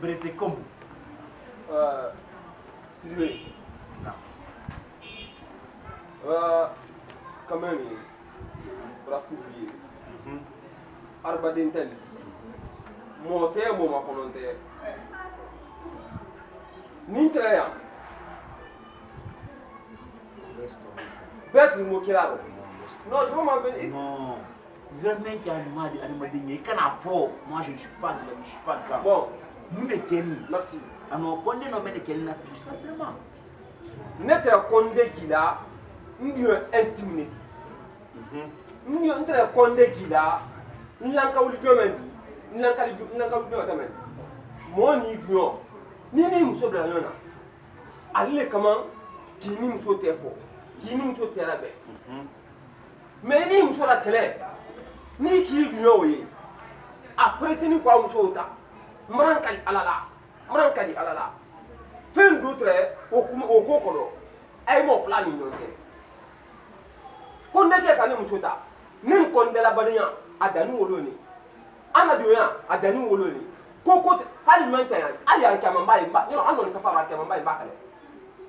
Brete comme Sylvie. Non. Quand même, pour la fouille. Arbadintel. Mon terme, mon volonté. N'intérêt. Laisse tomber ça. Bête, le mot qu'il a. Non, je vais m'en venir. Non. Le mec qui a animé il can't afford. Moi, je ne suis pas de je suis pas de Bon. Nous, les Kenny. Merci. Alors, quand on est Kenny, tout simplement. N'était condé qu'il a, nous intimidé. Nous n'était condé qu'il a, nous l'avons dit, nous l'avons dit, moi ni Dion, ni monsieur Blanana. Allez comment, qui ni monsieur Tefo, qui ni monsieur Terabé. Mais ni monsieur la clé, ni qui Dion, oui. Après, c'est nous quoi, monsieur Ota. Marankali alala. Fin d'autre, au Kokoro, ay mo fla ni nyonte. Konde ke kale muchota, nim konde la badinya adani woloni. Ana doya adani woloni. Koko hali manta ya, ali ya chamamba imba, you know ando ni safara chamamba imba kale.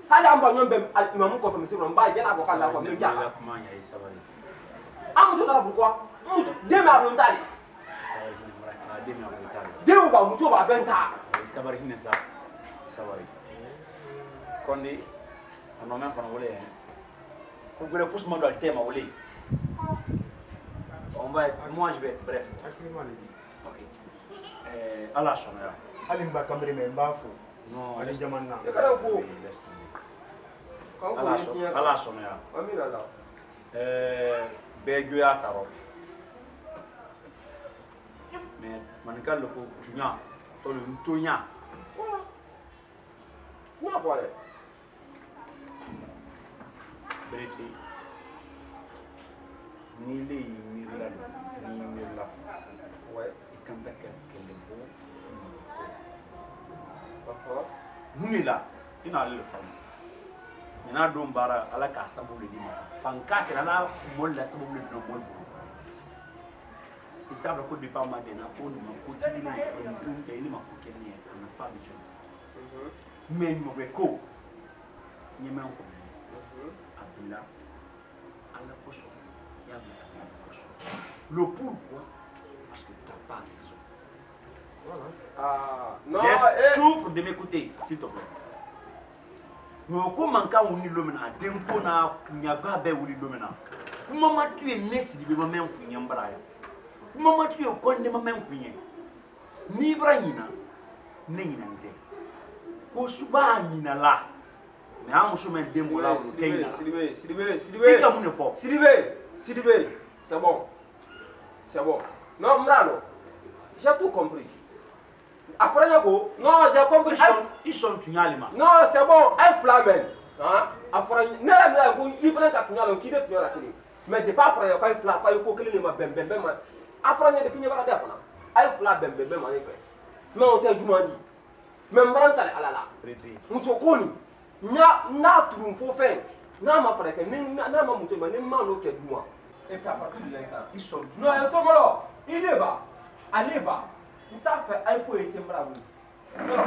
Hali amba nyombe imam ko fa misiro mba jena ko kala ko minja. Amu so la pourquoi? Mucho deme ablondali. Deme ba mucho ba benta. Sabari hina sa. Sabari. Kondi on même pas volé. Pour que le pousse mon doit le thème volé. On va être, moi je vais être bref. OK. Allah chona. Alimba kamere membafo. Non, Ali jamanna. Allah chona. Amina la. Bejo ya taro. Mais manikal ko junya. To le tonya. Non voilà. Brete ni le mirla ni mirla Ouais. et quand ta kelle bo D'accord. ni la ina le fam ina don bara ala ka sabu le dima fanka kala la mol la sabu le do mol il savent que depuis ma dena on ma quotidien on de ni ma ko kenni on pas de chance mais mo be ko ni me ko Abdullah Allah poso ya poso le pourquoi parce que tu n'as pas raison. Ah non, Souffre de m'écouter s'il te plaît. No ko manka woni lomina den ko na nyaga be wuli lomina kuma matu e nesi bi ma menfu nyambra ya kuma matu e konde ma menfu nye ni ibrahima ne nyina nte ko suba nyina la mais amuso men dembo la wo kenya Sidibé. Comme une fois. Sidibé. C'est bon. C'est bon. Non, Mrano. J'ai tout compris. Après, non, j'ai compris. Ils sont tunyalima. Non, c'est bon. Un flamen. Hein? Après, il fallait que tu aies qui de la télé. Mais de pas faire un flamme, pas un coquille de ma bem. Après, il y a des pignons à la défense. Un flamme, bem, en effet. Mais on t'a dit, même Maranta, alala. Moussokoni. Na trumfo fait na ma frère que na ma muto ma ne ma no ke duma et puis à partir de là ils sont non et to malo il est bas allez bas il t'a fait il faut essayer bravo non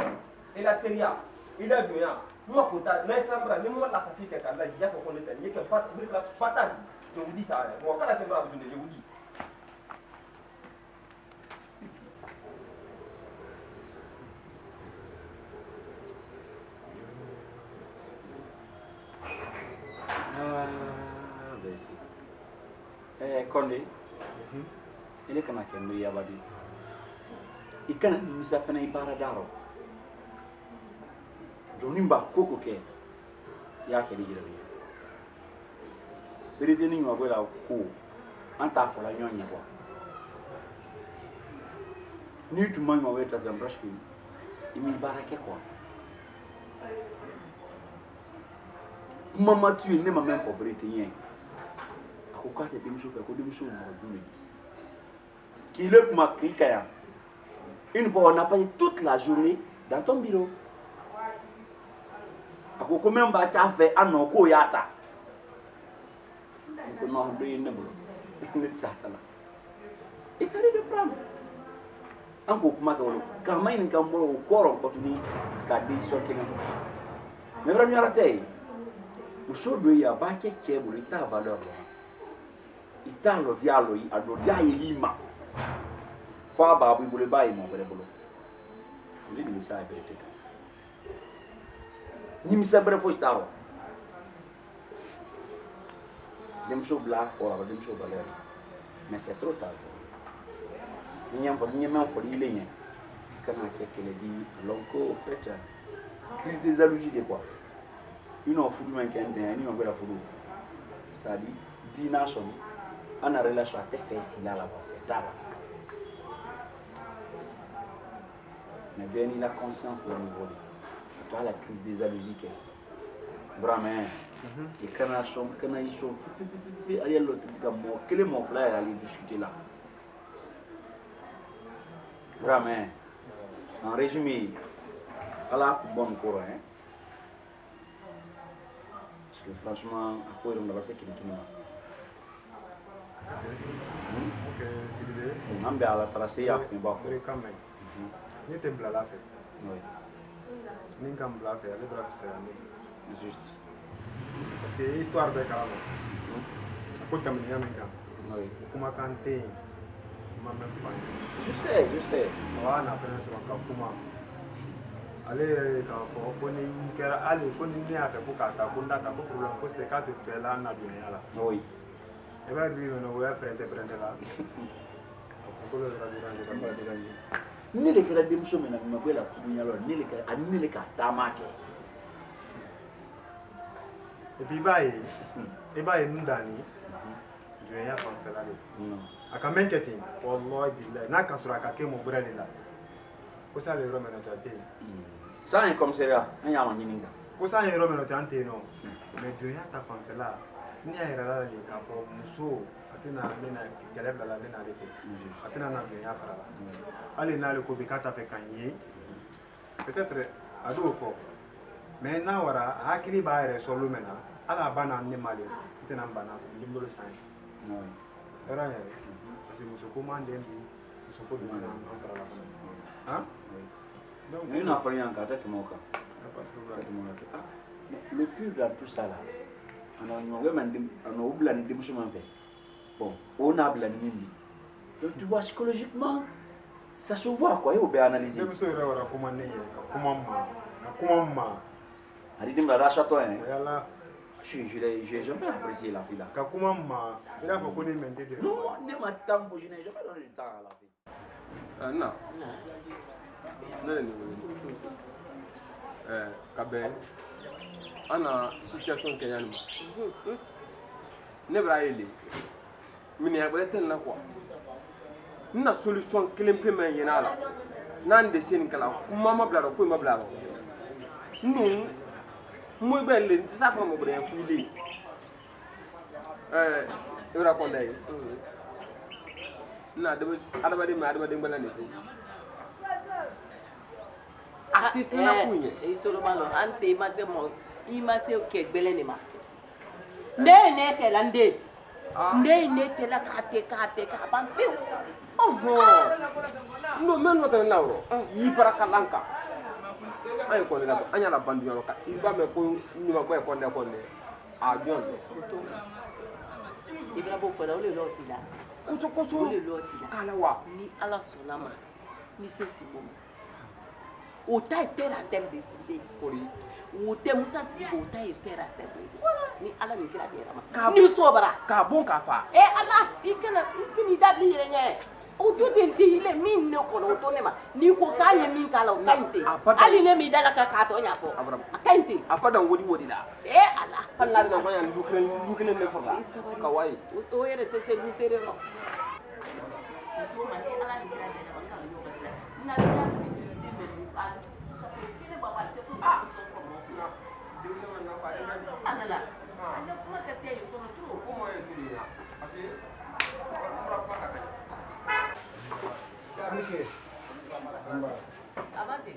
il a teria il a doya moi kota na sambra ne moi la sasi que kala il a faut qu'on est que pas je vous dis ça moi quand la sambra je vous dis Konde ile kana kendo ya badi ikana misa fana ibara daro jonimba koko ke ya ke digira bi beri deni ngwa gola ko anta fola nyonya kwa ni tu manwa weta za mbrashki imi barake kwa mama tu ne mama ko brete yen akoko ate demi chauffeur ko demi chauffeur mo dumi qui le kuma kaya une fois on a passé toute la journée dans ton bureau akoko même ba ta fait ano ko yata ko no do yene bolo ne tsatala et ça de prendre ko kuma ka wolo ka mayin kan bolo koro ko tuni ka de so ke ngam me bra nyara tay o so do ya ba ke bolo ita valeur ita lo dialo yi ado dia yi lima fa ba bu bolo ba yi mo bolo ni ni sa be te ni mi sa bre fo staro dem so bla or dem so valeur mais c'est trop tard ni yam fo il est kana kekele di lonko fait crise des jalousies de quoi une en fout man ken den ni on be la fout c'est-à-dire dination en relation à te fait si là fait là mais bien il a conscience de niveau toi la crise des jalousies que vraiment et kana som kana iso ali l'autre mo quel mon frère aller discuter là vraiment en résumé à la bonne courant hein parce que franchement à quoi on va faire qu'il ok c'est bien on va à la tracer à puis bon quand même ni te blala fait oui ni kam blala fait le bref c'est juste parce que histoire de caramo ko tamni yamenga oui kuma kante ma même pas je sais wana fana so ka kuma ale yɛrɛ ka fɔ ko ni kɛra ale ko ni ne y'a fɛ ko k'a ta ko n t'a ta ko problème ko c'est k'a tɛ fɛ la na dunuya la oui e b'a bi nɔ o y'a pɛrɛntɛ la a ko le ka déranger ka pas déranger ne le kɛra denmuso min na ma bɛ la fudunya la ne le ka ani ne le ka taama kɛ et puis i b'a ye n danni dunuya fanfɛla de a ka mɛn kɛ ten wallahi billahi n'a ka sɔrɔ a ka kɛ mɔ bɛrɛ de la ko sa le yɔrɔ min na tɛ a tɛ yen ça est comme sérieux an y'a ma ɲininka ko sa ye yɔrɔ min na tɛ an tɛ yen nɔ mais dunuya ta fanfɛla ni y'a yɛrɛ la de k'a fɔ muso a tɛna ne na kɛlɛ bila la ne n'ale tɛ a tɛna na dunuya fara la hali n'ale ko bi k'a t'a fɛ ka n ye peut-être a b'o fɔ mais n'a wara a hakili b'a yɛrɛ sɔrɔ min na hali a ba n'a ne ma de n tɛna n banna n bolo san ye yɔrɔ yɛrɛ parce que muso ko man den bi muso ko dun an fara la fana hein donc il n'a fallu en cas mon cas le pire dans tout ça là on a oublié les démons fait bon on a oublié mimi donc tu vois psychologiquement ça se voit quoi il faut bien analyser démons yɛrɛ wara kuma ne ye ka kuma ma ali dim la rachat toi hein yala j'ai jamais apprécié la fille là ka kuma ma il a fɔ ko ne mɛn tɛ de non ne ma temps je n'ai jamais donné de temps à la fille non ne le ka bɛn an na situation kɛ yan ne b'a ye de minɛ wɛrɛ tɛ nin na quoi n na solution kelen pe mɛn yen a la n'an de se nin kala kuma ma bila yɔrɔ foyi ma bila yɔrɔ n dun mun bɛ le n tɛ se a fɔ mɔgɔ wɛrɛ fuyilen i bɛna kɔnda ye n na adamaden ma adamaden gbɛlɛn de fɛ a tɛ sinna kun ye i tolo ma lɔ an tɛ i ma se kɛ gbɛlɛn de ma ne ye ne tɛ la n den ne ye ne tɛ la k'a tɛ k'a ban pewu no men no tan lawro yi para kalanka ay ko la anya la bandu yoro ka i ba me ko ni ma ko ne a jon ibra bo fara o le loti la koso o le loti la kala wa ni ala sɔnna ma ni se si mo o ta ye terre à terre de sibe kori o tɛ musa sibe o ta ye terre à terre de ni ala ni kira de yɛrɛ ma ni sobara ka bon ka fa ala i kana dabili yɛrɛ ɲɛ o to ten tɛ ile min ne kɔnɔ o to ne ma n'i ko k'a ye min k'a la o ka ɲi ten hali ne m'i da la ka k'a tɔ ɲɛfɔ a ka ɲi ten a ba dan wodi la ala hali n'a bɛna kɔɲa lu kelen ne fɔra ka wayi o yɛrɛ tɛ se lu feere ma o ma ni ala ni kira de yɛrɛ ma k'a ɲɔgɔn bɛ sira n'a y'a fi jiri bɛ du a kelen b'a wale tɛ ko sɔn kɔnɔ ala la an ka kuma ka se yen kɔnɔ turu o ko ye turu ya parce que Okay. Avante.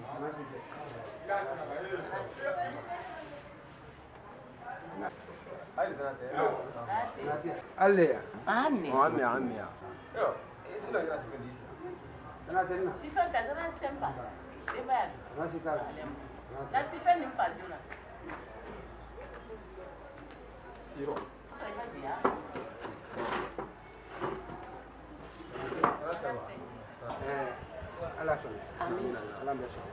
Allea. Anne. Anne. Yo, Si fɛn tɛ dɔrɔn sɛn fa denbaya na si fɛn nin fa joona Siro. fa ma diya Ala sɔnna ala bɛ sɔn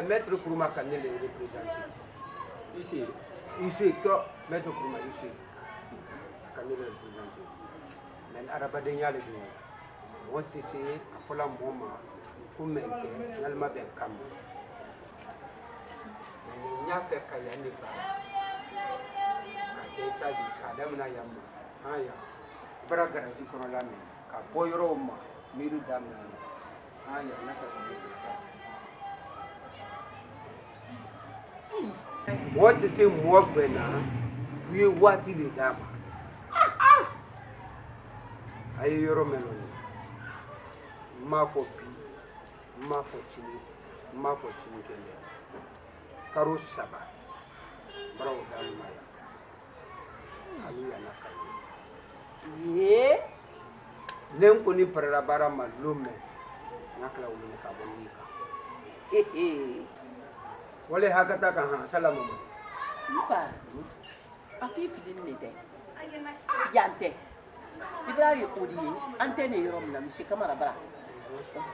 maître Kuruma ka ne le représenter ici que maître Kuruma ici ka ne le représenter mais arabadenya le don mɔgɔ tɛ se a fɔla mɔgɔ ma ko mɛ kɛ n'alima bɛn kan ma mais n y'a fɛ ka yan ne baara ka kɛ Italie k'a daminɛ yan ma an yan bara garaji kɔnɔla min ka bɔ yɔrɔw ma miiri daminɛ an yan n'a fɛ ka ne kɛ Italie mɔgɔ tɛ se mɔgɔ bɛɛ na f'i ye waati de d'a ma a ye yɔrɔ min na n m'a fɔ bi n m'a fɔ sini n m'a fɔ sini kɛnɛ karo 3 baraw daminɛ yan hali yana ka ye ne ko ni parara bara ma lomɛ n'a kila wuli ka bɔ ni kan wale hakata kan ha salama nfa a fi fili ne tɛ yan tɛ i b'a ye o de ye an tɛ ne yɔrɔ min na misi kamara bara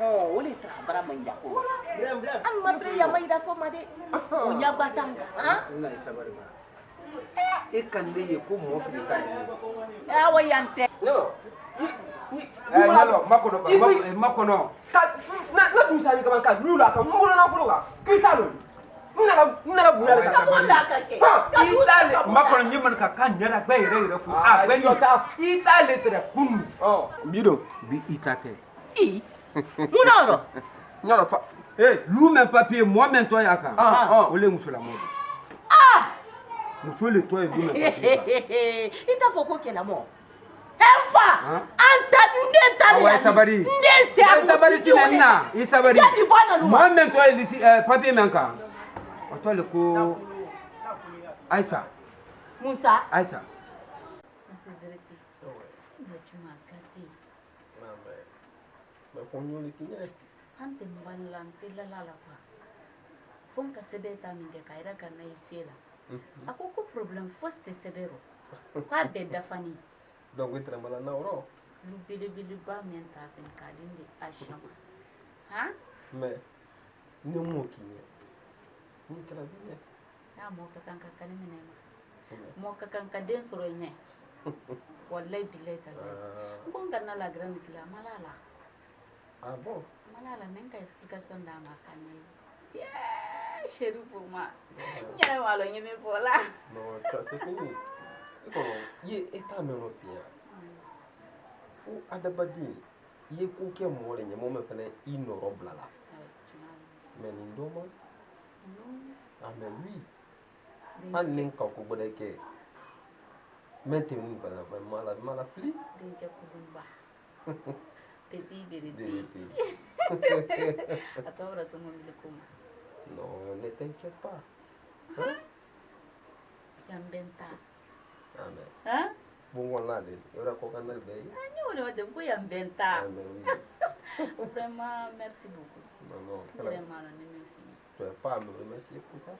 o de ta bara ma ɲida ko an ma bere ya ma ɲida ko ma dɛ o ɲaba tan kan ina yi sabari ba e kan ne ye ko mɔ fili ka ye awo yan tɛ Nyalo, makono. Na busa ni kaman ka lula ka mura na fulo ka. Kitalo. Nala buya ka. Itale, makono nyiman ka kan nyara gbe ire fu. Ah, gbe ni. Itale tere pum. Oh, bido Bi itate. munoro nyalo fa. Lu men papier, moi men to ya kan. Ole musula mo. Muso le to e lu men papier. ita fɔ ko kɛlɛ mɔ Enfa, anta ndenta ni. Awa sabari. Ndense amusi. Sabari tinenna. Isabari. Jadi bwana luma. Mohamed to elisi papier menka. Otole ko Aisha. Musa. Aisha. C'est vérité. Mais tu m'as gâté. Mais pour nous les Kenyans. Ante mbalante la kwa. Fonka sebeta minge kaira kana ishela. Akoko problem foste sebero. Kwa beda fani. Donc il travaille là oro. Lu bili ba menta ten kadinde ashama. Ha? Mais ni mo Kenya. Ni kala bien. Ya mo kakanka kani menema. Mo kakanka den soro nye. Wallahi billahi taala. Ngonga na la grande kila malala. Ah bon? Malala nenka explication da makanye. Yeah, chérie pour moi. Nyere malo nyeme pola. Non, ça c'est fini. Ikono ye eta me no pia. Fu adabadi ye ko ke mo le nyemo me fene inoro blala. Mais ni ndoma. Ah mais lui. An linka ko bode ke. Maintenant bala mala fli. Dinke kulumba. Petit vérité. Attends, tu m'as mis le coma. Non, ne t'inquiète pas. Hein? Yambenta. Amen. Hein? Bon voilà, il y aura quoi qu'on a le veille. On va te dire yambenta. Amen, oui. Vraiment, merci beaucoup. Non, Vraiment, on est même fini. tu n'as pas à me remercier pour ça.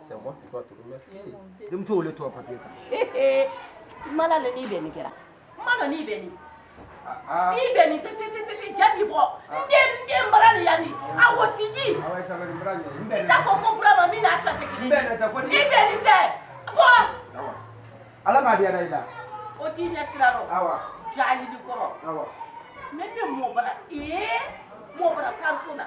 C'est moi qui dois te remercier. Dem to le to papier ta. Mala le ni beni kɛra. Mala ni beni. I beni te jadi bɔ. Nden bara ni yani. A wasiji. Awa sabari branya. I t'a fɔ ko burama min n'a sa tɛ kelen. Mbene ta ko I beni tɛ. Bɔ. Awa. Ala ma dia ila. O t'i ɲɛ sira rɔ. Awa. Jahili kɔrɔ. Awa. Ne ni mɔ bara. Mɔ bara kan so na.